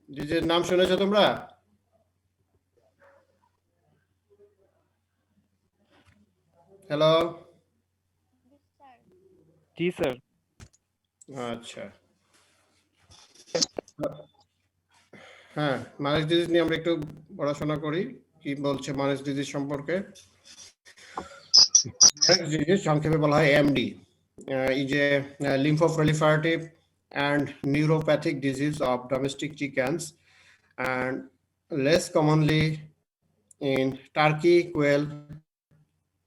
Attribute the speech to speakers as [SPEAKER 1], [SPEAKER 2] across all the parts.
[SPEAKER 1] ডিজিজের নাম শুনেছো তোমরা? হ্যালো,
[SPEAKER 2] জি স্যার।
[SPEAKER 1] আচ্ছা, হ্যাঁ, মানিস ডিজিজ নিয়ে আমরা একটু পড়াশোনা করি। কি বলছে মানিস ডিজিজ সম্পর্কে? মানিস ডিজিজ সংক্ষেপে বলা হয় MD, is a lymphoproliferative and neuropathic disease of domestic chickens, and less commonly in turkey quail,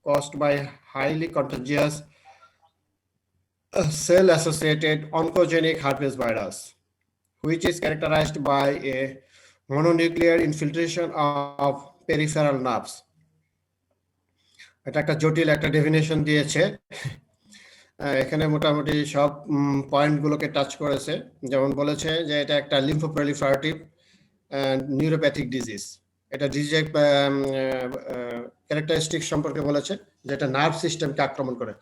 [SPEAKER 1] caused by highly contagious cell-associated oncogenic herpes virus, which is characterized by a mononuclear infiltration of peripheral nerves. এটা একটা জটিল একটা definition দিয়েছে। এখানে মোটামুটি সব পয়েন্টগুলোকে touch করেছে। যেমন বলেছে যে এটা একটা লিম্ফোপ্রলিফারেটিভ নিউরোপ্যাথিক ডিজিজ। এটা ডিজিজের ক্যারেক্টারিস্টিক সম্পর্কে বলেছে, যেটা নার্ভ সিস্টেমকে আক্রমণ করে।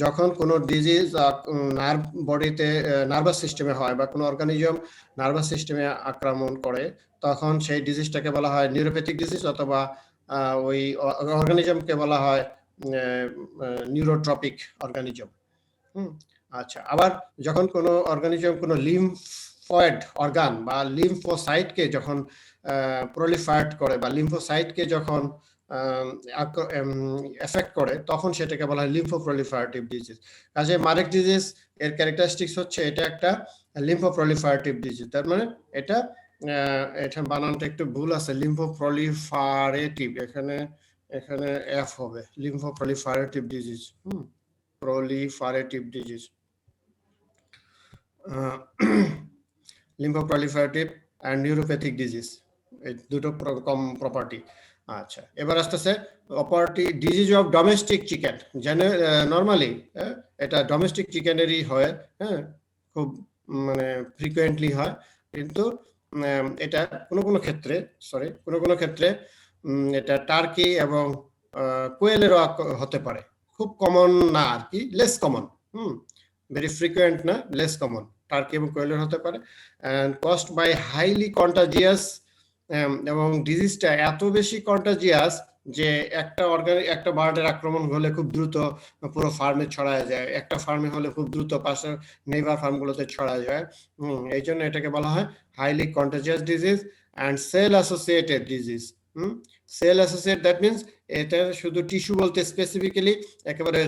[SPEAKER 1] যখন কোনো ডিজিজ নার্ভ বডিতে নার্ভাস সিস্টেমে হয় বা কোনো অর্গানিজম নার্ভাস সিস্টেমে আক্রমণ করে, তখন সেই ডিজিজটাকে বলা হয় নিউরোপ্যাথিক ডিজিজ, অথবা ওই অর্গানিজমকে বলা হয় নিউরোট্রপিক অর্গানিজম। আচ্ছা, আবার যখন কোনো অর্গানিজম কোনো লিম্ফয়েড অর্গান বা লিম্ফোসাইটকে যখন প্রলিফারেট করে বা লিম্ফোসাইটকে যখন এফেক্ট করে, তখন সেটাকে বলা হয় লিম্ফোপ্রলিফারেটিভ ডিজিজ। কাজে মারেক ডিজিজ এর ক্যারেক্টারিস্টিক্স হচ্ছে এটা একটা লিম্ফোপ্রলিফারেটিভ ডিজিজ। তার মানে এটা এটা বানানটা একটু ভুল আছে, লিম্ফোপ্রলিফারেটিভ, এখানে এখানে এফ হবে, লিম্ফোপ্রলিফারেটিভ disease. proliferative disease, lymphoproliferative and neuropathic disease, এই দুটো কম প্রপার্টি। আচ্ছা, এবার আসতেছে property disease of domestic chicken. Normally এটা ডোমেস্টিক চিকেনেরই হয়, হ্যাঁ, খুব মানে ফ্রিকুয়েন্টলি হয়, কিন্তু এটা কোনো কোনো ক্ষেত্রে কোনো ক্ষেত্রে এটা টার্কি এবং কোয়েলেরও হতে পারে। খুব কমন না আর কি, লেস কমন, ভেরি ফ্রিকুয়েন্ট না, লেস কমন। টার্কি এবং কোয়েলের হতে পারে, and caused by highly contagious, এবং ডিজিজটা এত বেশি কন্টাজিয়াস যে একটা বার্ডের আক্রমণ হলে খুব দ্রুত পুরো ফার্মে ছড়ায় যায়, একটা ফার্মে হলে খুব দ্রুত পাশের নেইবার ফার্মগুলোতে ছড়ায় যায়। এই জন্য এটাকে বলা হয় highly contagious disease and cell associated disease. Cell associate, that means এটা শুধু টিস্যু বলতে স্পেসিফিক্যালি একেবারে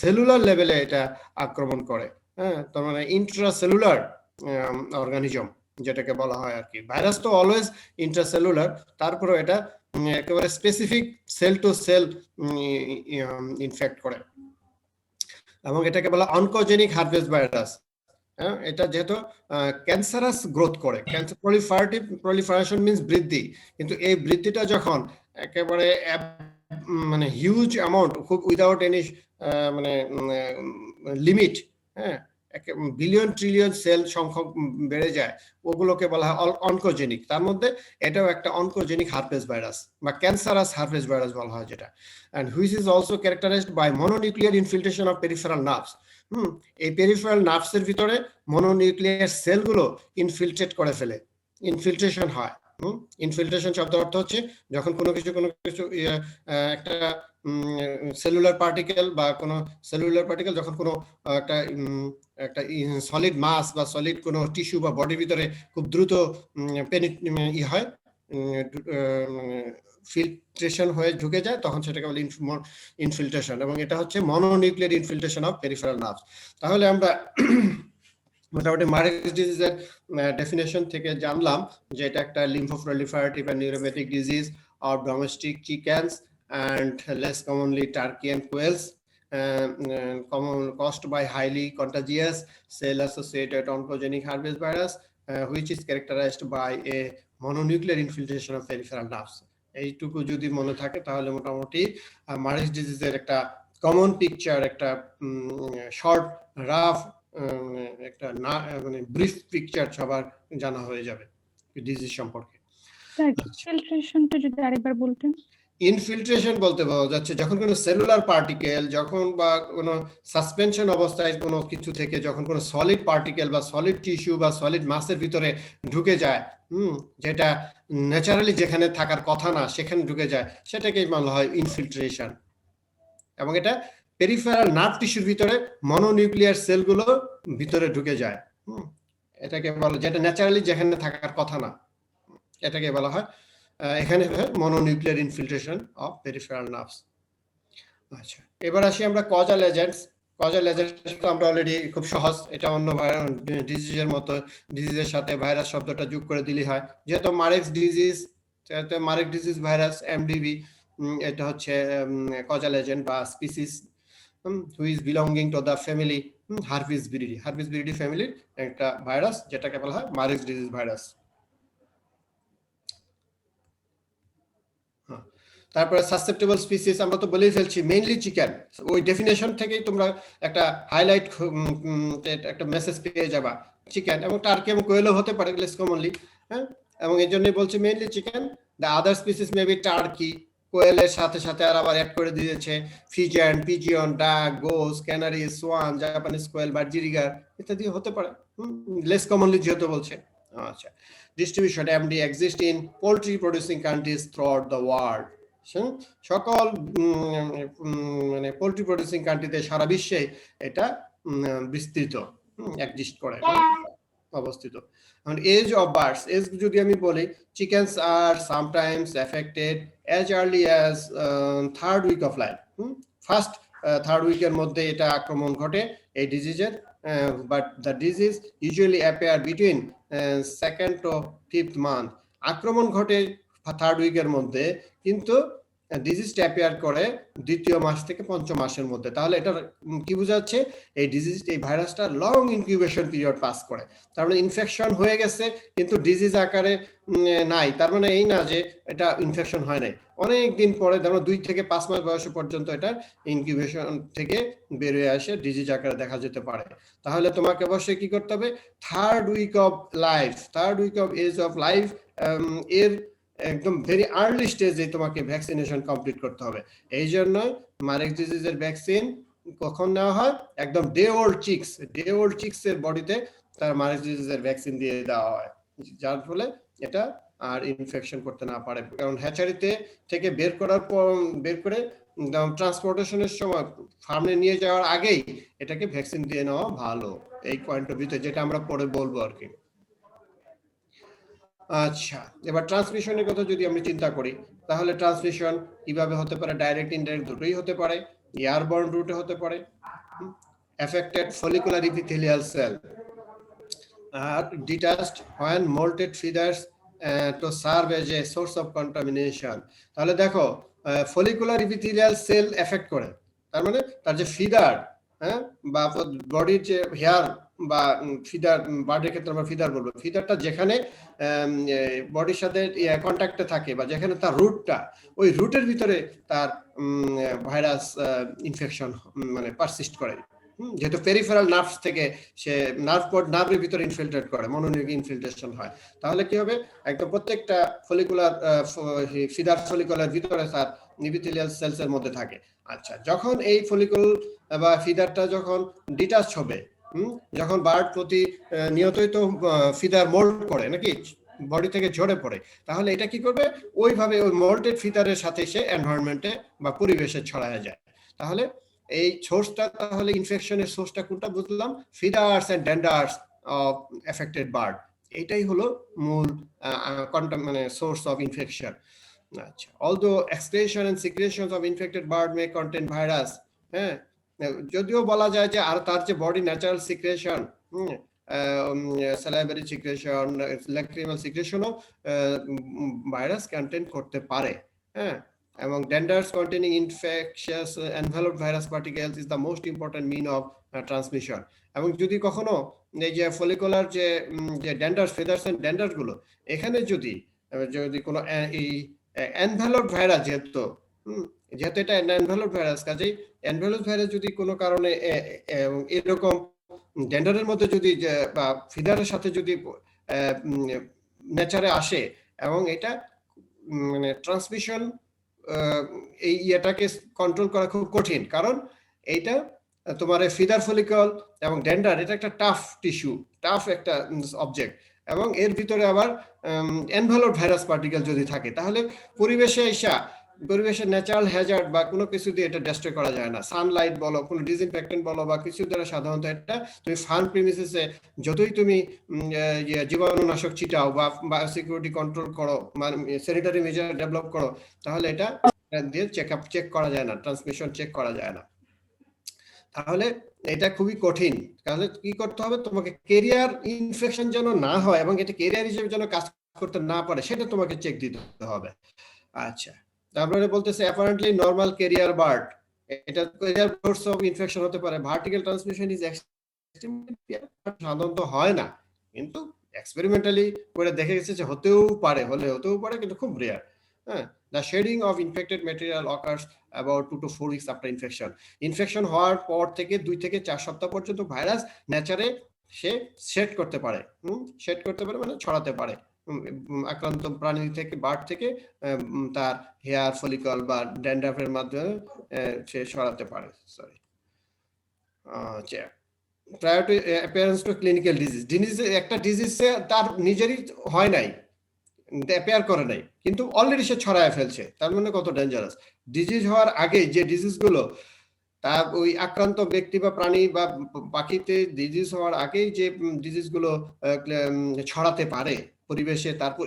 [SPEAKER 1] সেলুলার লেভেলে এটা আক্রমণ করে, হ্যাঁ, তার মানে ইন্ট্রাসেলুলার অর্গানিজম যেটাকে বলা হয় আর কি। ভাইরাস তো অলওয়েজ ইন্ট্রাসেলুলার, তারপরে এটা একেবারে specific cell to cell infect করে, এবং এটাকে বলা অনকোজেনিক হার্পেস ভাইরাস। এটা যেহেতু ক্যান্সারাস গ্রোথ করে, ক্যান্সার প্রলিফারেশন মিন্স বৃদ্ধি, কিন্তু এই বৃদ্ধিটা যখন একেবারে মানে হিউজ অ্যামাউন্ট, খুব উইদাউট এনি মানে লিমিট, হ্যাঁ, বিলিয়ন ট্রিলিয়ন সেল সংখ্যক বেড়ে যায়, ওগুলোকে বলা হয় অনকোজেনিক। তার মধ্যে এটাও একটা অনকোজেনিক হার্পেস ভাইরাস বা ক্যান্সারাস হার্পেস ভাইরাস বলা হয় যেটা, and which is also characterized by mononuclear infiltration of peripheral nerves. এই পেরিফেরাল নার্ভসের ভিতরে মনোনিউক্লিয়ার সেলগুলো ইনফিল্ট্রেট করে ফেলে, ইনফিল্ট্রেশন হয়। ইনফিল্ট্রেশন শব্দ অর্থ হচ্ছে যখন কোনো কিছু একটা সেলুলার পার্টিকেল বা কোনো সেলুলার পার্টিকেল যখন কোনো একটা সলিড মাস বা সলিড কোনো টিস্যু বা বডির ভিতরে খুব দ্রুত হয়, ফিল্ট্রেশন হয়ে ঢুকে যায়, তখন সেটাকে বলে ইনফিল্ট্রেশন, এবং এটা হচ্ছে mononuclear infiltration of peripheral nerves. তাহলে আমরা মোটামুটি মারেক্স ডিজিজের ডেফিনেশন থেকে জানলাম যে এটা একটা lymphoproliferative and neuropathic disease of domestic chickens and less commonly turkey and quails, caused by highly contagious cell-associated oncogenic herpes virus, which is characterized by a mononuclear infiltration of peripheral nerves. এইটুকু যদি মনে থাকে তাহলে মোটামুটি Marek's ডিজিজের একটা common picture, একটা short rough একটা মানে ব্রিফ পিকচার সবার জানা হয়ে যাবে ডিজিজ সম্পর্কে।
[SPEAKER 3] স্যার ইনফিল্ট্রেশনটা যদি আরেকবার বলতেন।
[SPEAKER 1] ইনফিল্ট্রেশন বলতে পাওয়া যাচ্ছে যখন কোনো সেলুলার পার্টিকেল যখন বা কোনো সাসপেনশন অবস্থায় কোনো কিছু থেকে যখন কোনো সলিড পার্টিকেল বা সলিড টিস্যু বা সলিড মাসের ভিতরে ঢুকে যায়, যেটা ন্যাচারালি যেখানে থাকার কথা না সেখানে ঢুকে যায়, সেটাকেই বলা হয় ইনফিল্ট্রেশন। এবং এটা পেরিফেরাল নার্ভ টিস্যুর ভিতরে মনোনিউক্লিয়ার সেলগুলো ভিতরে ঢুকে যায়। এটাকে বলা, যেটা ন্যাচারালি যেখানে থাকার কথা না, এটাকে বলা হয় এখানে mononuclear infiltration of peripheral nerves. আচ্ছা, এবার আসি আমরা কজাল এজেন্টস। কজাল এজেন্টস তো আমরা অলরেডি খুব সহজ, এটা অন্য ডিজিজের মতো, ডিজিজের সাথে ভাইরাস শব্দটা যোগ করে দিলেই হয়। যেহেতু Marek's disease, Marek's disease virus MDV, এটা হচ্ছে কজাল এজেন্ট বা species who is belonging to the family Herpes viridae, Herpes viridae ফ্যামিলির একটা ভাইরাস, যেটাকে বলা হয় মারেক্স ডিজিজ ভাইরাস। তারপরে সাসেপ্টেবল স্পিসিস আমরা তো বলেই ফেলছি, মেইনলি চিকেন। ওই ডেফিনেশন থেকেই তোমরা একটা হাইলাইট, একটা মেসেজ পেয়ে যাবা, চিকেন এবং টার্কি এবং কোয়েলও হতে পারে লেস কমনলি, হ্যাঁ। এবং এই জন্যই বলছি mainly chicken. The other species maybe turkey, কোয়েলের সাথে সাথে আর আবার অ্যাড করে দিয়েছে ফিজিয়ান, পিজিয়ন, ডাক, গোস, ক্যানারি, সোয়ান, জাপানিজ কোয়েল, বার্জিরিগার ইত্যাদি হতে পারে, লেস কমনলি যেহেতু বলছে। আচ্ছা, distribution MD exist in poultry producing countries throughout the world. সকল মানে পোল্ট্রি প্রডিউসিং কান্ট্রিতে সারা বিশ্বে এটা বিস্তৃত, এক্সিস্ট করে, অবস্থিত। এজ অফ বার্ডস, এজ যদি আমি বলি, chickens are sometimes affected as early as third week of life, first third উইকের মধ্যে এটা আক্রমণ ঘটে এই ডিজিজের, but the disease usually appear between second to fifth month. আক্রমণ ঘটে থার্ড উইকের মধ্যে, কিন্তু ডিজিজটা অ্যাপিয়ার করে দ্বিতীয় মাস থেকে পঞ্চম মাসের মধ্যে। তাহলে এটা কি বোঝাচ্ছে, এই ডিজিজ, এই ভাইরাসটা লং ইনকিউবেশন পিরিয়ড পাস করে। তার মানে ইনফেকশন হয়ে গেছে কিন্তু ডিজিজ আকারে নাই, তার মানে এই না যে এটা ইনফেকশন হয় নাই, অনেক দিন পরে, ধরো 2 থেকে 5 মাস বয়স পর্যন্ত এটা ইনকিউবেশন থেকে বের হয়ে আসে ডিজিজ আকারে দেখা যেতে পারে। তাহলে তোমাকে অবশ্যই কি করতে হবে, third week of life, third week of age of life এর একদম ভেরি আর্লি স্টেজে তোমাকে ভ্যাকসিনেশন কমপ্লিট করতে হবে। এই জন্য মারেক্স ডিজিজের ভ্যাকসিন কখন নেওয়া হয়, একদম ডে ওল্ড চিক্স এর বডিতে তার মারেক্স ডিজিজের ভ্যাকসিন দিয়ে দেওয়া হয়, যার ফলে এটা আর ইনফেকশন করতে না পারে। কারণ হ্যাচারিতে থেকে বের করে ট্রান্সপোর্টেশনের সময় ফার্মে নিয়ে যাওয়ার আগেই এটাকে ভ্যাকসিন দিয়ে নেওয়া ভালো, এই পয়েন্ট অফ ভিউতে, যেটা আমরা পরে বলবো আর কি। আচ্ছা, এবার ট্রান্সমিশনের কথা যদি আমি চিন্তা করি, তাহলে ট্রান্সমিশন কিভাবে হতে পারে, ডাইরেক্ট ইনডাইরেক্ট দুটোই হতে পারে, এয়ারবর্ন রুটে হতে পারে। Affected follicular epithelial cell are detached when molted feathers to serve as a source of contamination. তাহলে দেখো, ফলিকুলার ইপিথেলিয়াল সেল এফেক্ট করে, তার মানে তার যে ফিদার, বা বডির যে হেয়ার বা ফিদার, বার্ডের ক্ষেত্রে আমরা ফিদার বলবো, ফিদারটা যেখানে বডির সাথে কন্ট্যাক্টে থাকে বা যেখানে তার রুটটা, ওই রুটের ভিতরে তার ভাইরাস ইনফেকশন মানে পারসিস্ট করে, যেহেতু পেরিফেরাল নার্ভস থেকে সে নার্ভের ভিতরে ইনফিল্ট্রেট করে, মনোনিউক্লিয়ার ইনফিল্ট্রেশন হয়। তাহলে কি হবে, একদম প্রত্যেকটা ফলিকুলার ফিদার ফলিকুলার ভিতরে তার ইপিথেলিয়াল সেলস এর মধ্যে থাকে। আচ্ছা, যখন এই ফলিকুল বা ফিদারটা যখন ডিটাচ হবে, যখন বার্ড প্রতি নিয়তই তো ফিদার মোল্ড করে নাকি, বডি থেকে ঝরে পড়ে, তাহলে এটা কি করবে, ওইভাবে ওই মোল্টেড ফিদারের সাথে সে এনভায়রনমেন্টে বা পরিবেশে ছড়ায় যায়। তাহলে এই সোর্সটা, তাহলে ইনফেকশনের সোর্সটা কোনটা বুঝলাম, feathers and danders of affected bird, এইটাই হলো মূল মানে সোর্স অফ ইনফেকশন। আচ্ছা, although excretion and secretions of infected bird may contain virus, হ্যাঁ, যদিও বলা যায় যে আর তার যে body natural secretion, salivary secretion, lacrimal secretionও ভাইরাস কন্টেইন করতে পারে, হ্যাঁ। এবং danders containing infectious enveloped virus particles is the most important mean of transmission. এবং যদি কখনো এই যে ফলিকুলার যে ডেন্ডার্স, ফেদার্স এন্ড ডেন্ডার্স গুলো, এখানে যদি কোনো এই এনভেলপড ভাইরাস, যেহেতু এটা এনভেলপড ভাইরাস, কাজেই এনভেলপড ভাইরাস যদি কোনো কারণে এরকম ডেন্ডারের মধ্যে যদি বা ফিদারের সাথে যদি নেচারে আসে এবং এটা মানে ট্রান্সমিশন এই ইয়েটাকে কন্ট্রোল করা খুব কঠিন, কারণ এইটা তোমার ফিদার ফলিকল এবং ডেন্ডার এটা একটা টাফ টিস্যু, টাফ একটা অবজেক্ট, এবং এর ভিতরে আবার এনভেলপ ভাইরাস পার্টিকেল যদি থাকে তাহলে পরিবেশের ন্যাচারাল হ্যাজার্ড বা কোনো কিছু দিয়ে এটা ডেস্ট্রয় করা যায় না। সানলাইট বলো, কোনো ডিসইনফেক্টেন্ট বলো বা কিছু দ্বারা সাধারণত এটা তুমি ফার্ম প্রিমিসেসে যতই তুমি জীবাণুনাশক ছিটাও বা বায়োসিকিউরিটি কন্ট্রোল করো, স্যানিটারি মেজার ডেভেলপ করো, তাহলে এটা দিয়ে চেক করা যায় না, ট্রান্সমিশন চেক করা যায় না। তাহলে এটা খুবই কঠিন। তাহলে কি করতে হবে, তোমাকে কেরিয়ার ইনফেকশন যেন না হয় এবং এটা কেরিয়ার হিসেবে যেন কাজ করতে না পারে সেটা তোমাকে চেক দিতে হবে। আচ্ছা, তারপরে বলতেছে অ্যাপারেন্টলি নরমাল কেরিয়ার বার্ড, এটা কেরিয়ার সোর্স অফ ইনফেকশন হতে পারে। ভার্টিক্যাল ট্রান্সমিশন ইজ সাধারণত হয় না, কিন্তু এক্সপেরিমেন্টালি করে দেখে গেছে যে হতেও পারে কিন্তু খুব রেয়ার। হ্যাঁ, the shedding of infected material occurs about 2 to 4 weeks after infection. Infection হওয়ার পর থেকে 2 থেকে 4 সপ্তাহ পর্যন্ত ভাইরাস নেচারে সে শেড করতে পারে মানে ছড়াতে পারে আক্রান্ত প্রাণী থেকে, বার্ড থেকে তার হেয়ার ফলিকল বা ড্যান্ড্রাফের মাধ্যমে সে ছড়াতে পারে। সরি, আচ্ছা, prior to appearance to clinical disease একটা ডিজিজ তার নিজেরই হয় নাই, অ্যাপিয়ার করে নাই, কিন্তু অলরেডি সে ছড়ায় ফেলছে, তার মানে কত ডেঞ্জারাস। ডিজিজ হওয়ার আগে যে ডিজিজগুলো তার ওই আক্রান্ত ব্যক্তি বা প্রাণী বা পাখিতে ডিজিজ হওয়ার আগেই যে ডিজিজগুলো ছড়াতে পারে পরিবেশে, তারপর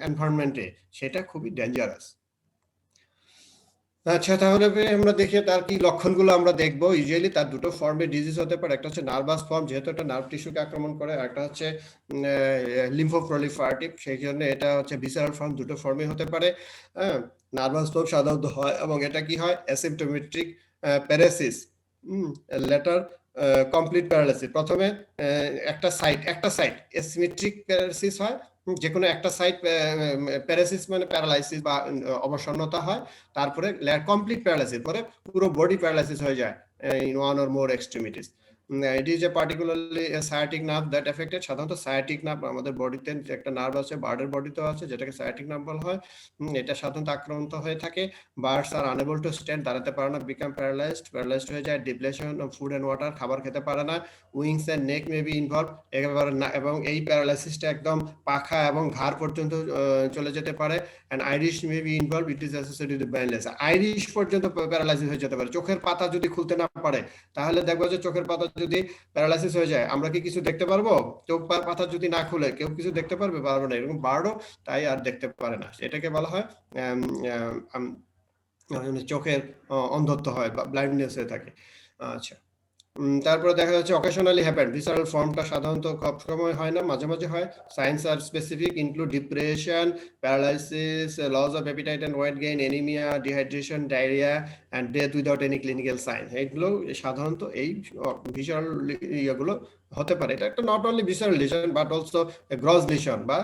[SPEAKER 1] এনভায়রনমেন্টে, সেটা খুবই ডেঞ্জারাস। আচ্ছা, তাহলে আমরা দেখি তার কি লক্ষণগুলো আমরা দেখবো। ইউজুয়ালি তার দুটো ফর্মে ডিজিজ হতে পারে, একটা হচ্ছে নার্ভাস ফর্ম, যেহেতু একটা নার্ভ টিস্যুকে আক্রমণ করে, একটা হচ্ছে লিম্ফোপ্রলিফারেটিভ, সেই জন্য এটা হচ্ছে ভিসারাল ফর্ম, দুটো ফর্মে হতে পারে। হ্যাঁ, নার্ভাস ফর্ম সাধারণত হয়, এবং এটা কি হয়, asymptomatic paralysis, letter complete paralysis. প্রথমে একটা সাইট অ্যাসিমেট্রিক প্যারালাইসিস হয়, যে কোনো একটা সাইট প্যারালাইসিস মানে প্যারালাইসিস বা অবসন্নতা হয়, তারপরে কমপ্লিট প্যারালাইসিস, পরে পুরো বডি প্যারালাইসিস হয়ে যায় in one or more extremities. It is a particularly a sciatic nerve that affected. সাধারণত sciatic nerve আমাদের বডিতে একটা নার্ভ আছে, বার্ডের বডিতেও আছে, যেটাকে sciatic nerve বলা হয়। এটা সাধারণত আক্রান্ত হয়ে থাকে। Birds are unable to stand, দাঁড়াতে পারে না, বিকাম প্যারালাইজড হয়ে যায়। Depletion of food and water, খাবার খেতে পারে না। Wings and neck may be involve, এবং এই প্যারালাইসিসটা একদম পাখা এবং ঘাড় পর্যন্ত চলে যেতে পারে। and iris may be involved, it is associated with blindness. Irish পর্যন্ত প্যারালাইসিস হয়ে যেতে পারে। চোখের পাতা যদি খুলতে না পারে, তাহলে দেখবো যে চোখের পাতা যদি প্যারালাইসিস হয়ে যায়, আমরা কি কিছু দেখতে পারবো? চোখ পাতা যদি না খুলে কেউ কিছু দেখতে পারবে? পারবে না। এরকম বার্ডও তাই আর দেখতে পারে না, এটাকে বলা হয় চোখের অন্ধত্ব হয় বা ব্লাইন্ডনেস হয়ে থাকে। আচ্ছা, তারপরে দেখা যাচ্ছে অকেশনালি হ্যাপেন, ভিসারাল ফর্মটা সাধারণত সব সময় হয় না, মাঝে মাঝে হয়। Signs are specific include depression, paralysis, loss of appetite and weight gain, anaemia, dehydration, diarrhoea and death without any clinical sign. এইগুলো সাধারণত এই ভিসারাল ইয়েগুলো হতে পারে। এটা একটা not only visceral lesion but also gross lesion বা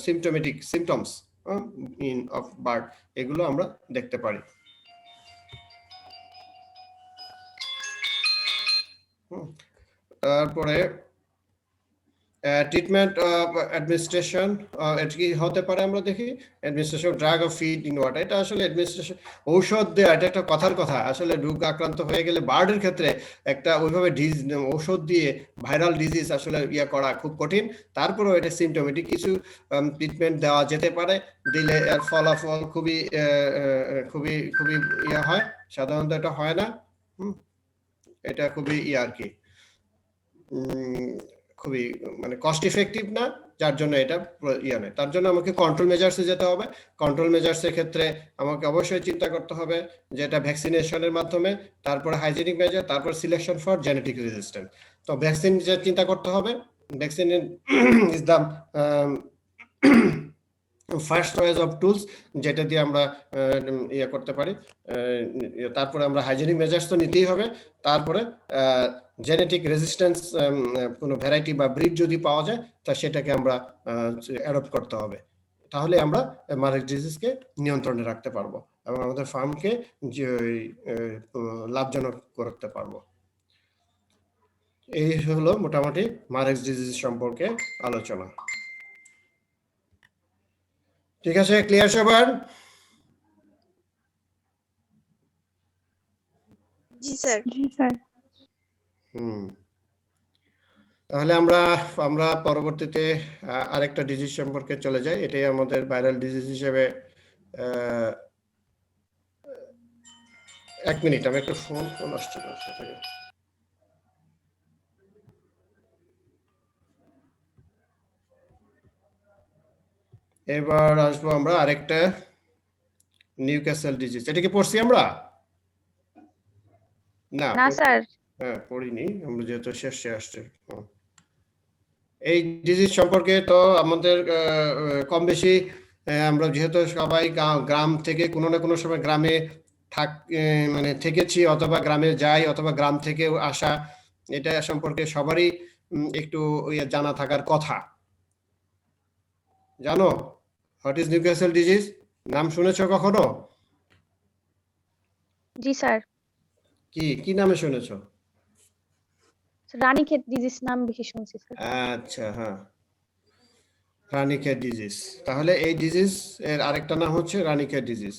[SPEAKER 1] symptomatic symptoms in of bird, এগুলো আমরা দেখতে পারি। তারপরে ট্রিটমেন্ট অ্যাডমিনিস্ট্রেশন, এটা কি হতে পারে আমরা দেখি। Administration drug of feed in water, এটা আসলে অ্যাডমিনিস্ট্রেশন ঔষধ দেওয়া, এটা একটা কথার কথা। আসলে রোগ আক্রান্ত হয়ে গেলে বার্ডের ক্ষেত্রে একটা ওইভাবে ঔষধ দিয়ে ভাইরাল ডিজিজ আসলে করা খুব কঠিন। তারপরেও এটা সিমটোমেটিক কিছু ট্রিটমেন্ট দেওয়া যেতে পারে, দিলে এর ফলাফল খুবই খুবই খুবই হয়। সাধারণত এটা হয় না, এটা খুবই আর কি খুবই মানে কস্ট ইফেক্টিভ না, যার জন্য এটা নেই। তার জন্য আমাকে কন্ট্রোল মেজার্সে যেতে হবে। কন্ট্রোল মেজার্সের ক্ষেত্রে আমাকে অবশ্যই চিন্তা করতে হবে যে এটা ভ্যাকসিনেশনের মাধ্যমে, তারপরে হাইজেনিক মেজার, তারপর সিলেকশন ফর জেনেটিক রেজিস্ট্যান্স। তো ভ্যাকসিন চিন্তা করতে হবে। Vaccine is the first choice of tools, যেটা দিয়ে আমরা করতে পারি। তারপরে আমরা হাইজেনিক মেজার্স তো নিতেই হবে। তারপরে জেনেটিক রেজিস্ট্যান্স কোনো ভ্যারাইটি বা ব্রিড যদি পাওয়া যায়, তা সেটাকে আমরা অ্যাডপ্ট করতে হবে। তাহলে আমরা মারেক ডিজিজকে নিয়ন্ত্রণে রাখতে পারবো এবং আমাদের ফার্মকে লাভজনক করতে পারবো। এই হলো মোটামুটি মারেক্স ডিজিজ সম্পর্কে আলোচনা। ঠিক আছে, ক্লিয়ার সবার?
[SPEAKER 2] জি স্যার।
[SPEAKER 1] তাহলে আমরা পরবর্তীতে আরেকটা ডিজিজ সম্পর্কে চলে যাই। এটাই আমাদের ভাইরাল ডিজিজ হিসেবে 1 মিনিট, আমি একটা ফোন আসছে তার সাথে। এবার আসবো আমরা আরেকটা নিউক্যাসল ডিজিজ। এটা কি পড়ছি আমরা? না
[SPEAKER 3] স্যার।
[SPEAKER 1] হ্যাঁ, পড়িনি আমরা, যেহেতু শেষে আসছে। এই ডিজিজ সম্পর্কে তো আমাদের কম বেশি আমরা যেহেতু সবাই গ্রাম থেকে কোনো না কোনো সময় গ্রামে মানে থেকেছি, অথবা গ্রামে যাই, অথবা গ্রাম থেকে আসা, এটা সম্পর্কে সবারই একটু জানা থাকার কথা। জানো হোয়াট ইজ নিউক্যাসল ডিজিজ? নাম শুনেছো কখনো?
[SPEAKER 3] জি স্যার।
[SPEAKER 1] কি নামে শুনেছো?
[SPEAKER 3] রানীক্ষেত ডিজিজ নাম বেশি শুনছি স্যার।
[SPEAKER 1] আচ্ছা, হ্যাঁ, রানীক্ষেত ডিজিজ। তাহলে এই ডিজিজ এর আরেকটা নাম হচ্ছে রানীক্ষেত ডিজিজ।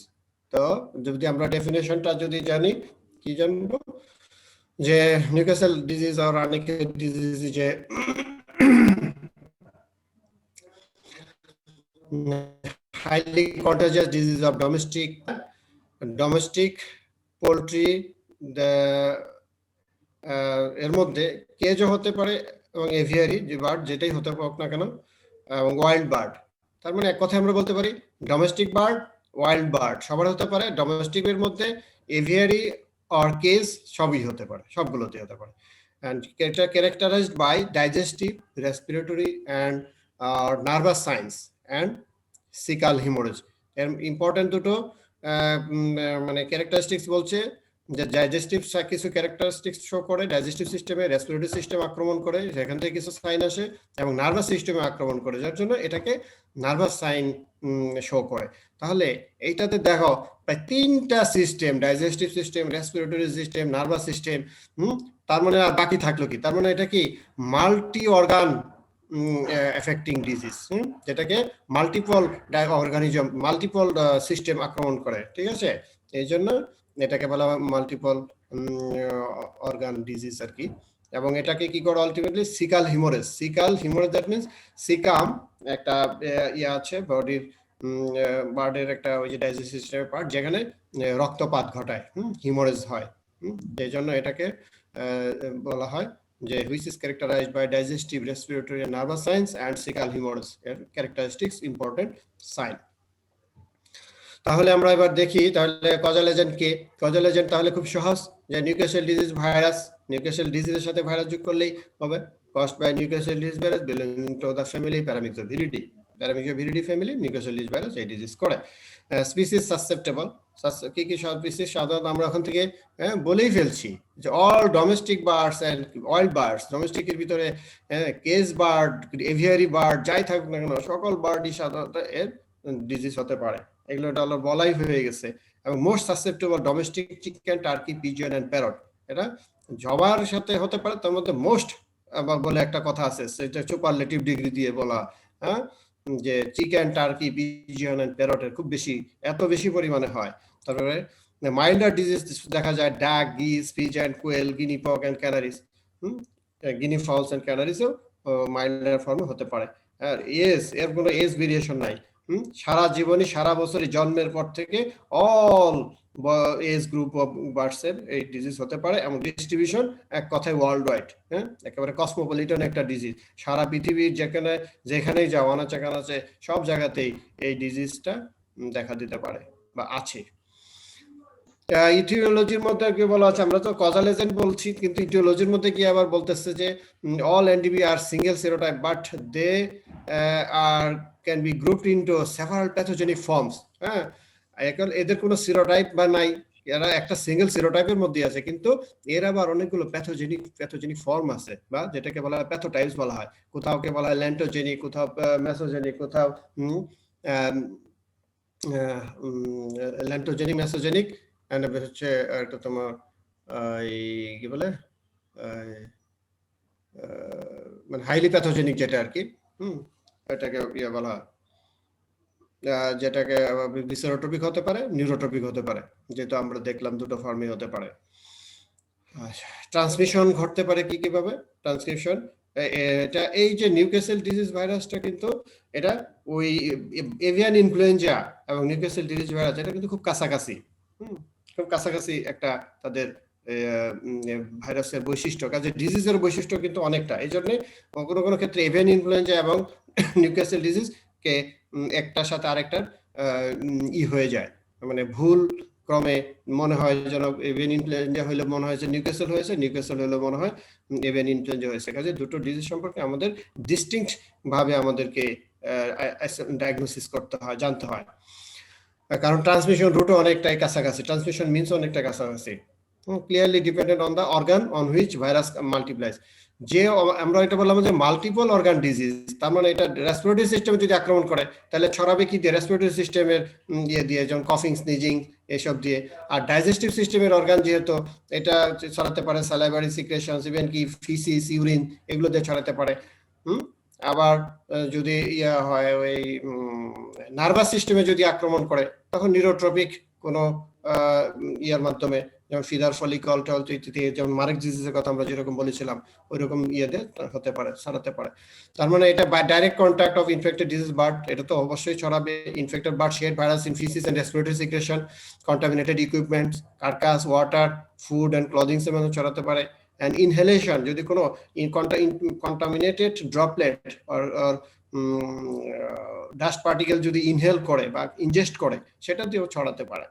[SPEAKER 1] তো যদি আমরা ডেফিনেশনটা যদি জানি, কি জানবো, যে নিউক্যাসল ডিজিজ আর রানীক্ষেত ডিজিজ যে highly contagious disease of domestic poultry, এর মধ্যে কেজও হতে পারে এবং এভিয়ারি যে বার্ড যেটাই হতে পারে না কেন, এবং ওয়াইল্ড বার্ড। তার মানে এক কথায় আমরা বলতে পারি ডোমেস্টিক বার্ড, ওয়াইল্ড বার্ড সবার হতে পারে। ডোমেস্টিক এর মধ্যে এভিয়ারি আর কেজ সবই হতে পারে, সবগুলোতে হতে পারে। and characterized by digestive, respiratory and nervous signs and cecal hemorrhage. এর ইম্পর্টেন্ট দুটো মানে ক্যারেক্টারিস্টিক্স বলছে যে ডাইজেস্টিভ কিছু ক্যারেক্টারিস্টিক্স শো করে, ডাইজেস্টিভ সিস্টেমে, রেসপিরেটরি সিস্টেম আক্রমণ করে, সেখান থেকে কিছু সাইন আসে, এবং নার্ভাস সিস্টেমে আক্রমণ করে, যার জন্য এটাকে নার্ভাস সাইন শো করে। তাহলে এইটাতে দেখো প্রায় 3টা system, digestive system, respiratory system, nervous system. তার মানে আর বাকি থাকলো কি? তার মানে এটা কি মাল্টি অর্গান এফেক্টিং ডিজিজ, যেটাকে মাল্টিপল অর্গানিজম, মাল্টিপল সিস্টেম আক্রমণ করে। ঠিক আছে, এই জন্য এটাকে বলা হয় মাল্টিপল অর্গান ডিজিজ আর কি। এবং এটাকে কি করে ultimately caecal haemorrhage. That means caecum একটা আছে বডির, বার্ডের একটা ওই যে ডাইজেস্টিভ সিস্টেমের পার্ট, যেখানে রক্তপাত ঘটায়, হিমোরেজ হয়। এই জন্য এটাকে বলা হয় যে which is characterized by digestive, respiratory and nervous signs and cecal hemorrhage এর characteristics important sign। তাহলে আমরা এবার দেখি তাহলে কজাল এজেন্ট কে। কজাল এজেন্ট তাহলে খুব সহজ, যে নিউক্যাসল ডিজিজ ভাইরাস। নিউক্যাসল ডিজিজের সাথে ভাইরাস যোগ করলেই হবে। caused by Newcastle disease virus belonging to the family Paramyxoviridae family Newcastle disease virus এই ডিজিজ করে। স্পিসিস সাসেপ্টেবল, কি কি স্পিসিস সাধারণত আমরা ওখান থেকে বলেই ফেলছি যে all domestic birds and wild birds. ডোমেস্টিকের ভিতরে কেজ বার্ড, এভিয়ারি বার্ড যাই থাকুক না কেন, সকল বার্ডই সাধারণত এর ডিজিজ হতে পারে। এগুলো এটা বলাই হয়ে গেছে। এবং most susceptible domestic chicken, turkey, pigeon and parrot. এটা সবার সাথে হতে পারে, তার মধ্যে মোস্ট বলে একটা কথা আছে, সেটা সুপারলেটিভ ডিগ্রি দিয়ে বলা, যে চিকেন, টার্কি, পিজিয়ন এন্ড প্যারটের খুব বেশি, এত বেশি পরিমাণে হয়। তারপরে মাইল্ডার ডিজিজ দেখা যায় duck, geese, pigeon, quail, guinea fowl and canaries. Guinea fowls and ক্যানারিসও মাইল্ডার ফর্মে হতে পারে। আর এর কোনো এজ ভেরিয়েশন নাই। সারা জীবনই, সারা বছরই, জন্মের পর থেকে all age group of birds এর এই ডিজিজ হতে পারে। এবং ডিস্ট্রিবিউশন এক কথায় ওয়ার্ল্ড ওয়াইড, একেবারে কসমোপলিটন একটা ডিজিজ। সারা পৃথিবীর যেখানেই যাও, আনাচে কানাচে সব জায়গাতেই এই ডিজিজটা দেখা দিতে পারে বা আছে। ইটিওলজির মধ্যে কি বলা আছে, আমরা তো কজাল এজেন্ট বলছি, কিন্তু ইটিওলজির মধ্যে কি আবার বলতেছে যে all NDV are single serotype, but they are can be grouped into several pathogenic forms. এখন এদের কোনো সিরোটাইপ বা নাই, এরা একটা সিঙ্গেল সিরোটাইপের মধ্যে আছে, কিন্তু এর আবার অনেকগুলো প্যাথোজেনিক ফর্ম আছে, বা যেটাকে বলা হয় প্যাথোটাইপস বলা হয়। কোথাও কে বলা হয় ল্যান্টোজেনিক, কোথাও মেসোজেনিক, কোথাও ল্যান্টোজেনিক, মেসোজেনিক, হচ্ছে একটা তোমার কি বলে মানে হাইলি প্যাথোজেনিক যেটা আর কি, এটাকে বলা হয়, যেটাকে ভিসেরোট্রপিক হতে পারে, নিউরোট্রপিক হতে পারে, যেটা আমরা দেখলাম দুটো ফর্মে হতে পারে। ট্রান্সমিশন ঘটতে পারে কিভাবে ট্রান্সক্রিপশন এটা এই যে নিউক্যাসল ডিজিজ ভাইরাসটা কিন্তু এটা ওই এভিয়ান ইনফ্লুয়েঞ্জা এবং নিউক্যাসল ডিজিজ ভাইরাস এটা কিন্তু খুব কাছাকাছি খুব কাছাকাছি একটা তাদের ভাইরাসের বৈশিষ্ট্য কাজে ডিজিজের বৈশিষ্ট্য কিন্তু অনেকটা এই জন্য কোনো কোনো ক্ষেত্রে এভিয়ান ইনফ্লুয়েঞ্জা এবং নিউক্যাসল ডিজিজ কে একটার সাথে আরেকটার হয়ে যায় মানে ভুল ক্রমে মনে হয় যেন এভিয়ান ইনফ্লুয়েঞ্জা হইলে মনে হয় যে নিউক্যাসল হয়েছে নিউক্যাসল হলে মনে হয় এভিয়ান ইনফ্লুয়েঞ্জা হয়েছে কাজে দুটো ডিজিজ সম্পর্কে আমাদের ডিস্টিংক্ট ভাবে আমাদেরকে ডায়াগনোসিস করতে হয় জানতে হয় কারণ ট্রান্সমিশন রুটও অনেকটাই কাছাকাছি ট্রান্সমিশন মিনস অনেকটা কাছাকাছি clearly dependent on the organ on which virus multiplies যে আমরা এটা বললাম যে মাল্টিপল অর্গান ডিজিজ তার মানে এটা রেসপিরেটরি সিস্টেমে যদি আক্রমণ করে তাহলে ছড়াবে কি দিয়ে রেসপিরেটরি সিস্টেমের দিয়ে যেমন কফিং স্নিজিং এসব দিয়ে আর ডাইজেস্টিভ সিস্টেমের অর্গান যেহেতু এটা ছড়াতে পারে স্যালাইভারি সিক্রেশনস ইভেন কি ফিসিস ইউরিন এগুলো দিয়ে ছড়াতে পারে আবার যদি হয় ওই নার্ভাস সিস্টেমে যদি আক্রমণ করে তখন নিউরোট্রপিক কোনো ইয়ার মাধ্যমে যেমন ফিদার ফলিকল যেমন মার্ক ডিজিজের কথা আমরা যেরকম বলেছিলাম ওইরকম ইয়েতে হতে পারে ছড়াতে পারে তার মানে এটা by direct contact of infected disease bird এটা তো অবশ্যই ছড়াবে infected bird shed virus in faeces and respiratory secretion contaminated equipments carcass water food and clothings এর মধ্যে ছড়াতে পারে and inhalation যদি কোনো contaminated droplet or dust particle যদি ইনহেল করে বা ইনজেস্ট করে সেটা দিয়েও ছড়াতে পারে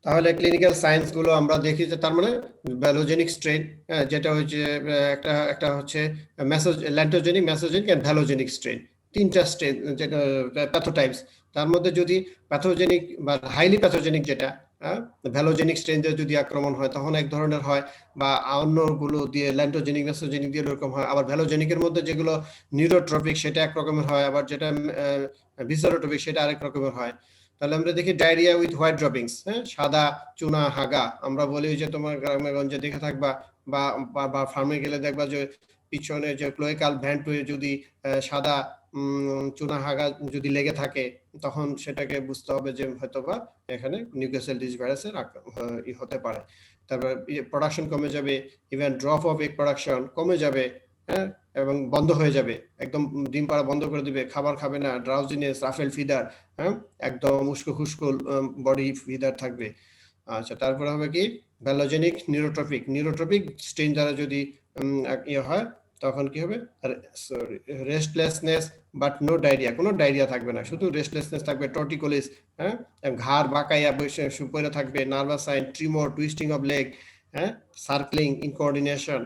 [SPEAKER 1] তাহলে ক্লিনিক্যাল সায়েন্স গুলো আমরা দেখি যে তার মানে ভ্যালোজেনিক স্ট্রেন যেটা হচ্ছে একটা হচ্ছে ল্যান্টোজেনিক মেসোজেনিক এন্ড ভ্যালোজেনিক স্ট্রেন তিনটা স্ট্রেন যেটা প্যাথোটাইপস তার মধ্যে যদি প্যাথোজেনিক বা হাইলি প্যাথোজেনিক যেটা ভ্যালোজেনিক স্ট্রেনদের যদি আক্রমণ হয় তখন এক ধরনের হয় বা অন্যগুলো দিয়ে ল্যান্টোজেনিক মেসোজেনিক দিয়ে এরকম হয় আবার ভ্যালোজেনিকের মধ্যে যেগুলো নিউরোট্রপিক সেটা এক রকমের হয় আবার যেটা ভিসারোট্রপিক সেটা আরেক রকমের হয় তাহলে আমরা দেখি ডায়রিয়া উইথ হোয়াইট ড্রপিংস সাদা চুনা হাগা আমরা বলি যে তোমার গ্রামে গঞ্জে দেখে থাকবা বা ফার্মে গেলে দেখবা যে পিছনে যে ক্লোয়েকাল ভ্যান্ট যদি সাদা চুনা হাগা যদি লেগে থাকে তখন সেটাকে বুঝতে হবে যে হয়তোবা এখানে নিউক্যাসল ডিজিজ ভাইরাসের হতে পারে তারপর প্রোডাকশন কমে যাবে even drop of egg production কমে যাবে এবং বন্ধ হয়ে যাবে একদম ডিম পাড়া বন্ধ করে দিবে খাবার খাবে না ড্রাউজিনেস রাফেল ফিডার একদম উস্কো খুস্কো বডি ফিডার থাকবে আচ্ছা তারপরে হবে কি ভ্যালোজেনিক নিউরোট্রপিক স্ট্রেন দ্বারা যদি হয় তখন কি হবে রেস্টলেসনেস বাট নো ডায়রিয়া কোনো ডায়রিয়া থাকবে না শুধু রেস্টলেসনেস থাকবে টর্টিকোলিস ঘাড় বাঁকাইয়া বসে পড়ে থাকবে nervous sign tremor twisting of leg circling incoordination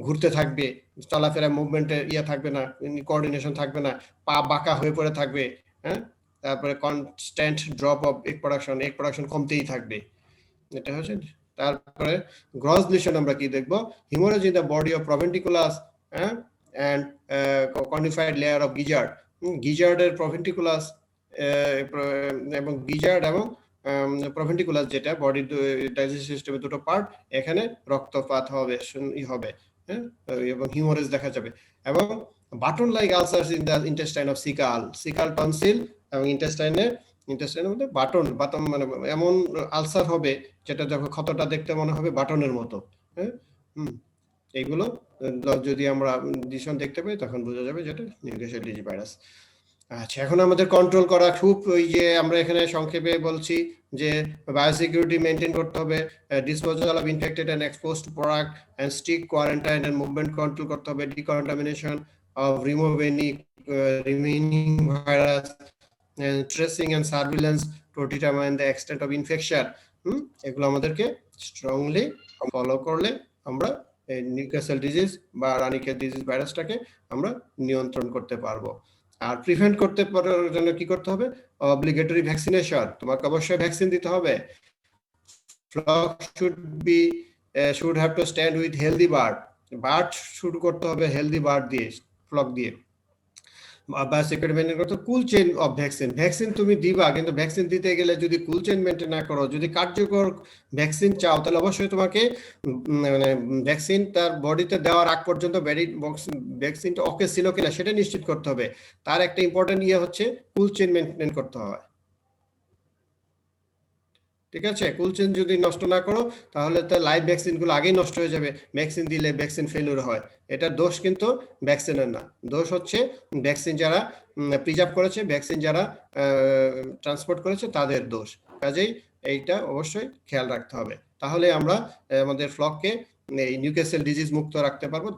[SPEAKER 1] ঘুরতে থাকবে চলাফেরা মুভমেন্টে থাকবে না কোঅর্ডিনেশন থাকবে না পা বাঁকা হয়ে পড়ে থাকবে তারপরে constant drop of egg production কমতেই থাকবে এটা হচ্ছে তারপরে গ্রস লিশন আমরা কি দেখবো haemorrhage in the body of proventriculus and conified layer of gizzard এর প্রভেন্টিকুলাস এবং gizzard এবং প্রভেন্টিকুলাস যেটা বডির ডাইজেস্টিভ সিস্টেমের দুটো পার্ট এখানে রক্তপাত হবে এবং হিমোরেজ দেখা যাবে এবং button like ulcers in the intestine of caecal tonsil এবং ইন্টেস্টাইনের মধ্যে বাটন মানে এমন আলসার হবে যেটা যখন ক্ষতটা দেখতে মনে হবে বাটনের মতো এইগুলো যদি আমরা ডিসিশন দেখতে পাই তখন বোঝা যাবে যেটা নিউক্যাসল ডিজিজ ভাইরাস আচ্ছা এখন আমাদের কন্ট্রোল করা খুব ওই যে আমরা এখানে সংক্ষেপে বলছি যে বায়োসিকিউরিটি মেনটেন করতে হবে disposal of infected and exposed product and strict quarantine and movement control করতে হবে decontamination of removing virus tracing and surveillance to determine the extent of infection এগুলো আমাদেরকে স্ট্রংলি ফলো করলে আমরা নিউক্যাসল ডিজিজ বা Ranikhet disease ভাইরাসটাকে আমরা নিয়ন্ত্রণ করতে পারবো আর প্রিভেন্ট করতে পারার জন্য কি করতে হবে অবলিগেটরি ভ্যাকসিনেশন তোমাকে অবশ্যই ভ্যাকসিন দিতে হবে flock should have to stand with healthy bird শুরু করতে হবে হেলদি বার্ড দিয়ে ফ্লক দিয়ে বায়োসিকিউরিটি মেনটেন করতে কুল চেইন অফ ভ্যাকসিন তুমি দিবা কিন্তু ভ্যাকসিন দিতে গেলে যদি কুল চেইন মেনটেন না করো যদি কার্যকর ভ্যাকসিন চাও তাহলে অবশ্যই তোমাকে মানে ভ্যাকসিন তার বডিতে দেওয়ার আগ পর্যন্ত ভ্যাকসিনটা ওকে ছিল কিনা সেটা নিশ্চিত করতে হবে তার একটা ইম্পর্টেন্ট হচ্ছে কুল চেইন মেনটেন করতে হয় ঠিক আছে, কোল্ড চেইন যদি নষ্ট না করো তাহলে তো লাইভ ভ্যাকসিনগুলো আগেই নষ্ট হয়ে যাবে, ভ্যাকসিন দিলে ভ্যাকসিন ফেলিউর হয়। এটা দোষ কিন্তু ভ্যাকসিনের না, দোষ হচ্ছে ভ্যাকসিন যারা প্রিজার্ভ করেছে, ভ্যাকসিন যারা ট্রান্সপোর্ট করেছে তাদের দোষ। কাজেই এইটা অবশ্যই খেয়াল রাখতে হবে, তাহলে আমরা আমাদের ফ্লককে এই নিউক্যাসল ডিজিজ মুক্ত রাখতে পারবো,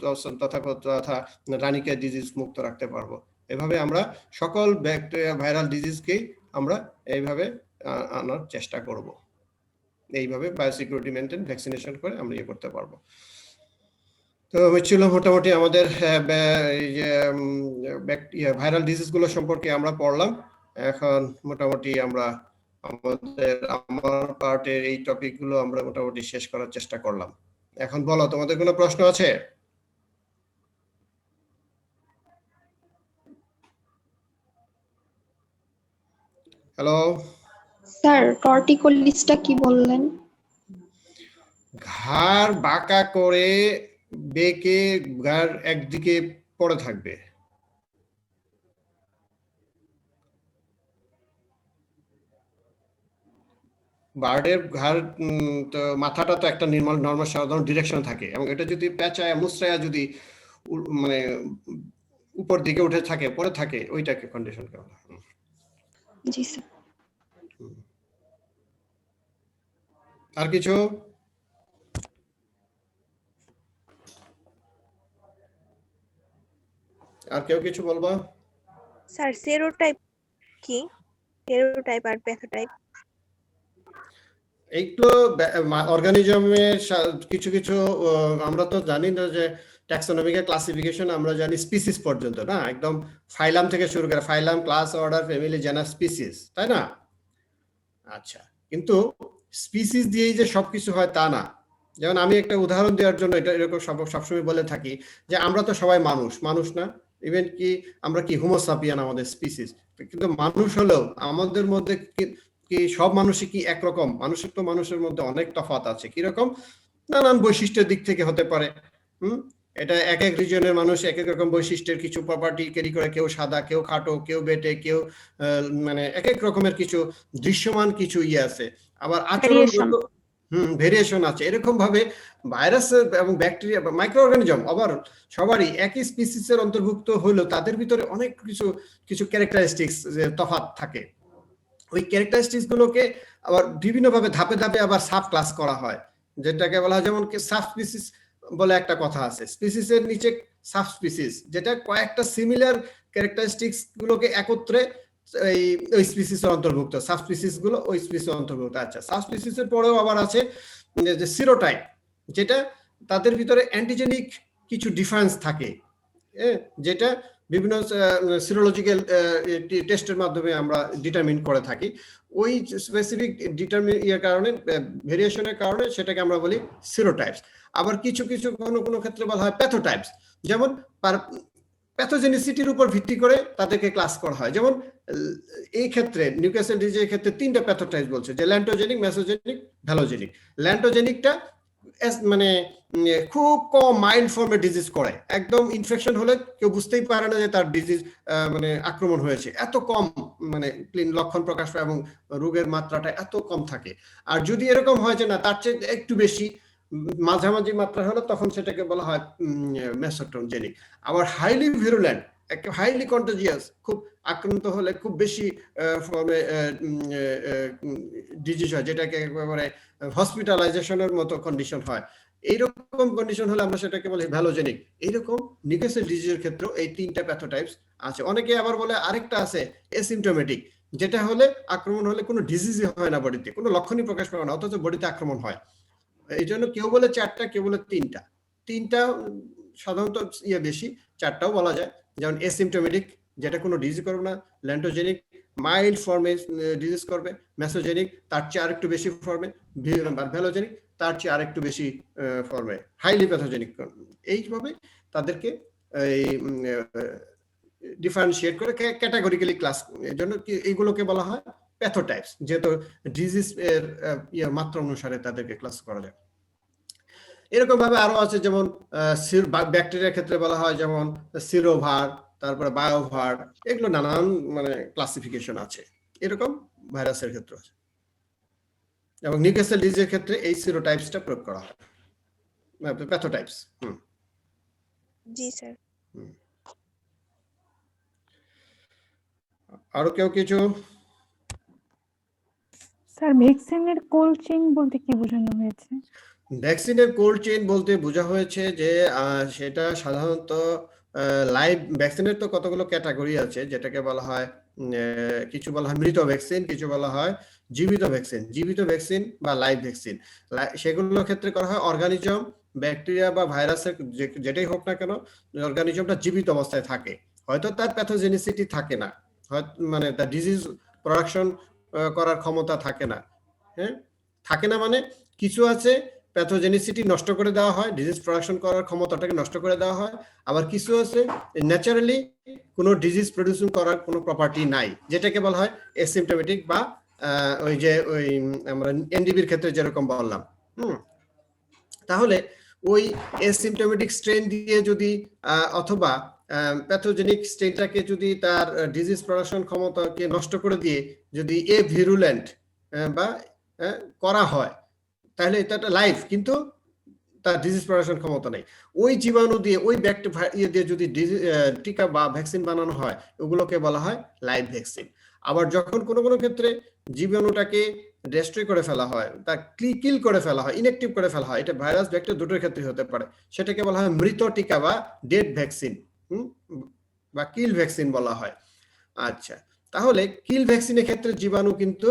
[SPEAKER 1] তথা রানিকেট ডিজিজ মুক্ত রাখতে পারবো। এভাবে আমরা সকল ব্যাকটেরিয়া ভাইরাল ডিজিজকেই আমরা এইভাবে আনার চেষ্টা করব। এইভাবে বায়োসিকিউরিটি মেনটেন ভ্যাকসিনেশন করে আমরা ইয়ে করতে পারবো। তো ছিল মোটামুটি আমাদের ভাইরাল ডিজিজগুলো সম্পর্কে আমরা পড়লাম। এখন মোটামুটি আমরা আমার পার্টের এই টপিকগুলো আমরা মোটামুটি শেষ করার চেষ্টা করলাম। এখন বলো, তোমাদের কোনো প্রশ্ন আছে? হ্যালো
[SPEAKER 2] স্যার, টর্টিকোলিসটা কি বললেন?
[SPEAKER 1] ঘাড় বাঁকা করে বেঁকে ঘাড় একদিকে পড়ে থাকবে। বার্ডের ঘাড় তো মাথাটা তো একটা নর্মাল সাধারণ ডিরেকশন থাকে, এবং এটা যদি পেঁচায় মুচড়ায়া যদি মানে উপর দিকে উঠে থাকে, পড়ে থাকে, ওইটাকে কন্ডিশন বলা হয়।
[SPEAKER 2] জি স্যার।
[SPEAKER 1] আর কিছু? আর কেউ কিছু বলবা?
[SPEAKER 4] স্যার সেরোটাইপ কি? সেরোটাইপ আর প্যাথোটাইপ?
[SPEAKER 1] এইগুলো অর্গানিজমের কিছু কিছু আমরা তো জানি না যে ট্যাক্সোনমিক্যাল ক্লাসিফিকেশন আমরা জানি স্পিসিস পর্যন্ত, না একদম ফাইলাম থেকে শুরু করে phylum, class, order, family, genus, species, তাই না? আচ্ছা, কিন্তু স্পিসিস দিয়েই যে সবকিছু হয় তা না। যেমন আমি একটা উদাহরণ দেওয়ার জন্য এটা এরকম সবসময় বলে থাকি যে আমরা তো সবাই মানুষ না, ইভেন কি আমরা কি হোমোসাপিয়ান আমাদের স্পিসিস, কিন্তু মানুষ হলেও আমাদের মধ্যে কি সব মানুষই কি একরকম? মানুষের তো মানুষের মধ্যে অনেক তফাৎ আছে। কিরকম? নানান বৈশিষ্ট্যের দিক থেকে হতে পারে। এটা এক এক রিজনের মানুষ এক এক রকম বৈশিষ্ট্যের কিছু প্রপার্টি ক্যারি করে, কেউ সাদা, কেউ খাটো, কেউ বেটে, কেউ মানে এক এক রকমের কিছু দৃশ্যমান কিছু ইয়ে আছে। আবার আচরণগত ভেরিয়েশন আছে। এরকম ভাবে ভাইরাস এবং ব্যাকটেরিয়া বা মাইক্রো অর্গানিজম আবার সবারই একই স্পিসিসের অন্তর্ভুক্ত হলেও তাদের ভিতরে অনেক কিছু ক্যারেক্টারিস্টিক্স তফাৎ থাকে। ওই ক্যারেক্টারিস্টিক্স গুলোকে আবার বিভিন্ন ভাবে ধাপে ধাপে আবার সাব ক্লাস করা হয়, যেটাকে বলা হয় যেমন সাব স্পিসিস বলে একটা কথা আছে, স্পিসিসের নিচে সাব স্পিসিস, যেটা কয়েকটা সিমিলার ক্যারেক্টারিস্টিক্স গুলোকে একত্রে ওই স্পিসিসের অন্তর্ভুক্ত, সাব স্পিসিস গুলো ওই স্পিসিসের অন্তর্ভুক্ত। আচ্ছা, সাব স্পিসিসের পরেও আবার আছে যে সিরোটাইপ, যেটা তাদের ভিতরে অ্যান্টিজেনিক কিছু ডিফারেন্স থাকে, যেটা বিভিন্ন সিরোলজিক্যাল টেস্টের মাধ্যমে আমরা ডিটারমিন করে থাকি। ওই স্পেসিফিক কারণে ভেরিয়েশনের কারণে সেটাকে আমরা বলি সিরোটাইপস। আবার কিছু কোনো ক্ষেত্রে বলা হয় প্যাথোটাইপস, যেমন প্যাথোজেনিসিটির উপর ভিত্তি করে তাদেরকে ক্লাস করা হয়। যেমন এই ক্ষেত্রে নিউক্যাসল ডিজিজের ক্ষেত্রে 3টা প্যাথোটাইপস বলছে, যে ল্যান্টোজেনিক, মেসোজেনিক, ভ্যালোজেনিক। ল্যান্টোজেনিকটা মানে খুব কম মাইল্ড ফর্মে ডিজিজ করে, একদম ইনফেকশন হলে কেউ বুঝতেই পারে না যে তার ডিজিজ মানে আক্রমণ হয়েছে, এত কম মানে লক্ষণ প্রকাশ পায় এবং রোগের মাত্রাটা এত কম থাকে। আর যদি এরকম হয় যে না তার চেয়ে একটু বেশি মাঝামাঝি মাত্রা হলো, তখন সেটাকে বলা হয় মেসোজেনিক। আবার হাইলি ভিরুলেন্ট, হাইলি কন্টাজিয়াস, খুব আক্রান্ত হলে খুব বেশি ফর্মে ডিজিজ হয়, যেটাকে একেবারে হসপিটালাইজেশনের মতো কন্ডিশন হয়। এইরকম কন্ডিশন হলে আমরা সেটাকে বলি ভ্যালোজেনিক। এইরকম নিউক্যাসল ডিজিজের ক্ষেত্রে এই 3টা প্যাথোটাইপস আছে। অনেকে আবার বলে আরেকটা আছে এসিমটোমেটিক, যেটা হলে আক্রমণ হলে কোনো ডিজিজই হয় না বডিতে, কোনো লক্ষণই প্রকাশ পায় না, অথচ বডিতে আক্রমণ হয়। এই জন্য কেউ বলে 4টা, কেউ বলে 3টা সাধারণত বেশি, 4টাও বলা যায়। যেমন এসিমটোমেটিক, যেটা কোনো ডিজিজ করবে না, ল্যান্টোজেনিক মাইল্ড ফর্মে ডিজিজ করবে, মেসোজেনিক তার চেয়ে আরেকটু বেশি ফর্মে, ভ্যালোজেনিক তার চেয়ে আরেকটু বেশি ফর্মে, হাইলি প্যাথোজেনিক। এইভাবে তাদেরকে ডিফারেন্সিয়েট করে ক্যাটাগরিক্যালি ক্লাস, এর জন্য এইগুলোকে বলা হয় প্যাথোটাইপস, যেহেতু ডিজিজ এর মাত্রা অনুসারে তাদেরকে ক্লাস করা যায়। এরকম ভাবে আরো আছে, যেমন ব্যাকটেরিয়ার ক্ষেত্রে বলা হয় যেমন সিরোভার, তারপরে বায়োভার, এগুলো নানান মানে ক্লাসিফিকেশন আছে। এরকম ভাইরাসের ক্ষেত্রে আছে। এবং নিউক্যাসল ডিজিজের ক্ষেত্রে এই সিরোটাইপসটা প্রয়োগ করা হয়, প্যাথোটাইপস।
[SPEAKER 4] জি স্যার।
[SPEAKER 1] আরো কেউ কিছু?
[SPEAKER 5] স্যার ভ্যাকসিনের কোল্ড চেইন বলতে কি বোঝানো হয়েছে?
[SPEAKER 1] ভ্যাকসিনের কোল্ড চেইন বলতে বোঝা হয়েছে যে সেটা সাধারণত লাইভ ভ্যাকসিনের তো কতগুলো ক্যাটাগরি আছে, যেটাকে বলা হয় কিছু বলা হয় মৃত ভ্যাকসিন, কিছু বলা হয় জীবিত ভ্যাকসিন। জীবিত ভ্যাকসিন বা লাইভ ভ্যাকসিন সেগুলোর ক্ষেত্রে করা হয় অর্গানিজম, ব্যাকটেরিয়া বা ভাইরাসের যেটাই হোক না কেন, অর্গানিজমটা জীবিত অবস্থায় থাকে, হয়তো তার প্যাথোজেনিসিটি থাকে না, মানে তার ডিজিজ প্রোডাকশন করার ক্ষমতা থাকে না। হ্যাঁ, থাকে না মানে কিছু আছে প্যাথোজেনিসিটি নষ্ট করে দেওয়া হয়, ডিজিজ প্রোডাকশন করার ক্ষমতাটাকে নষ্ট করে দেওয়া হয়, আবার কিছু আছে ন্যাচারালি কোনো ডিজিজ প্রডিউসিং করার কোনো প্রপার্টি নাই, যেটাকে বলা হয় অ্যাসিম্পটোমেটিক বা ওই যে ওই আমরা এনডিবির ক্ষেত্রে যেরকম বললাম। তাহলে ওই অ্যাসিম্পটোমেটিক স্ট্রেন দিয়ে যদি অথবা প্যাথোজেনিক স্ট্রেনটাকে যদি তার ডিজিজ প্রোডাকশন ক্ষমতাকে নষ্ট করে দিয়ে যদি ভিরুলেন্ট বা করা হয়, তাহলে এটা লাইভ, কিন্তু তার ডিজিজ প্রোডাকশন ক্ষমতা নেই। ওই জীবাণু দিয়ে ওই ব্যাকটেরিয়া দিয়ে যদি টিকা বা ভ্যাকসিন বানানো হয়, ওগুলোকে বলা হয় লাইভ ভ্যাকসিন। আবার যখন কোনো কোনো ক্ষেত্রে জীবাণুটাকে ডেস্ট্রয় করে ফেলা হয়, তা কিল করে ফেলা হয়, ইনঅ্যাক্টিভ করে ফেলা হয়, এটা ভাইরাস ব্যাকটেরিয়া দুটোর ক্ষেত্রে হতে পারে, সেটাকে বলা হয় মৃত টিকা বা ডেড ভ্যাকসিন বা কিল ভ্যাকসিন বলা হয়। আচ্ছা, তাহলে কিল ভ্যাকসিনের ক্ষেত্রে জীবাণু কিন্তু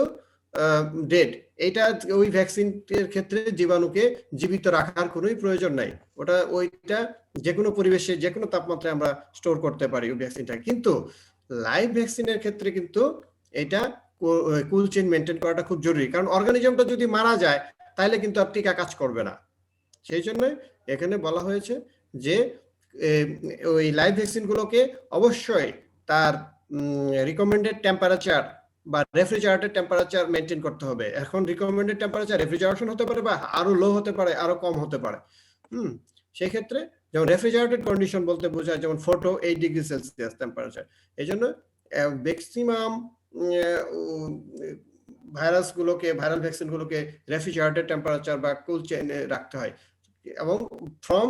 [SPEAKER 1] ডেড, এটা ওই ভ্যাকসিনের ক্ষেত্রে জীবাণুকে জীবিত রাখার কোনোই প্রয়োজন নাই, ওইটা যে কোনো পরিবেশে যে কোনো তাপমাত্রায় আমরা স্টোর করতে পারি ওই ভ্যাকসিনটা। কিন্তু লাইভ ভ্যাকসিনের ক্ষেত্রে কিন্তু এটা কুল চেইন মেনটেন করাটা খুব জরুরি, কারণ অর্গানিজমটা যদি মারা যায় তাহলে কিন্তু আর টিকা কাজ করবে না। সেই জন্য এখানে বলা হয়েছে যে ওই লাইভ ভ্যাকসিন গুলোকে অবশ্যই তার রিকমেন্ডেড টেম্পারেচার বা রেফ্রিজারেটর টেম্পারেচার মেনটেন করতে হবে। এখন রিকমেন্ডেড টেম্পারেচার রেফ্রিজারেশন হতে পারে বা আরো লো হতে পারে, আরো কম হতে পারে। সেই ক্ষেত্রে যেমন রেফ্রিজারেটেড কন্ডিশন বলতে বোঝায় যেমন 4 to 8 ডিগ্রি সেলসিয়াস টেম্পারেচার। এই জন্য ম্যাক্সিমাম ভাইরাস গুলোকে, ভাইরাল ভ্যাকসিন গুলোকে রেফ্রিজারেটেড টেম্পারেচার বা কুল চেইনে রাখতে হয়, এবং from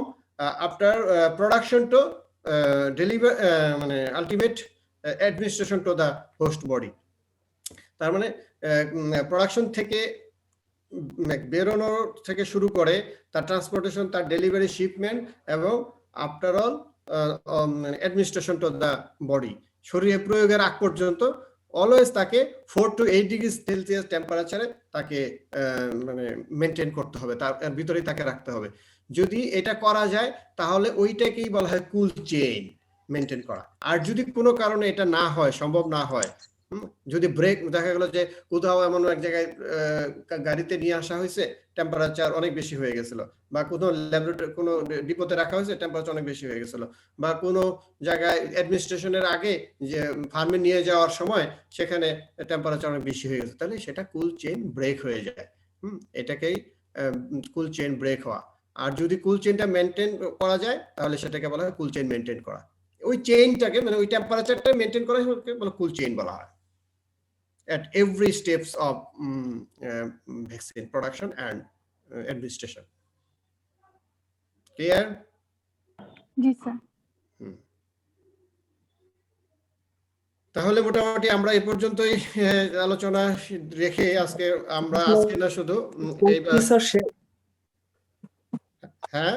[SPEAKER 1] after production to deliver মানে ultimate administration to the host body. তার মানে প্রোডাকশন থেকে বেরোনো থেকে শুরু করে তার ট্রান্সপোর্টেশন, তার ডেলিভারি, শিপমেন্ট এবং after all administration to the body, শরীরে প্রয়োগের আগ পর্যন্ত অলওয়েজ তাকে 4 to 8 ডিগ্রি সেলসিয়াস টেম্পারেচারে তাকে মানে মেনটেন করতে হবে, তার ভিতরেই তাকে রাখতে হবে। যদি এটা করা যায় তাহলে ওইটাকেই বলা হয় কুল চেইন মেনটেন করা। আর যদি কোনো কারণে এটা না হয়, সম্ভব না হয়, যদি ব্রেক দেখা গেল যে কোথাও এমন এক জায়গায় গাড়িতে নিয়ে আসা হয়েছে, টেম্পারেচার অনেক বেশি হয়ে গেছিল, বা কোনো ল্যাবরেটরি কোনো ডিপোতে রাখা হয়েছে, টেম্পারেচার অনেক বেশি হয়ে গেছিল, বা কোনো জায়গায় অ্যাডমিনিস্ট্রেশনের আগে যে ফার্মে নিয়ে যাওয়ার সময় সেখানে টেম্পারেচার অনেক বেশি হয়ে গেছে, তাহলে সেটা কুল চেইন ব্রেক হয়ে যায়। এটাকেই কুল চেইন ব্রেক হওয়া। আর যদি কুল চেইনটা মেনটেন করা যায় তাহলে সেটাকে বলা হয় কুল চেইন মেনটেন করা। ওই চেইনটাকে মানে ওই টেম্পারেচারটা মেনটেন করা বলে কুল চেইন বলা হয় at every steps of vaccine production and administration. Clear?
[SPEAKER 5] G sir.
[SPEAKER 1] তাহলে মোটামুটি আমরা এই পর্যন্তই আলোচনা রেখে আজকে আমরা আজকে না শুধু হ্যাঁ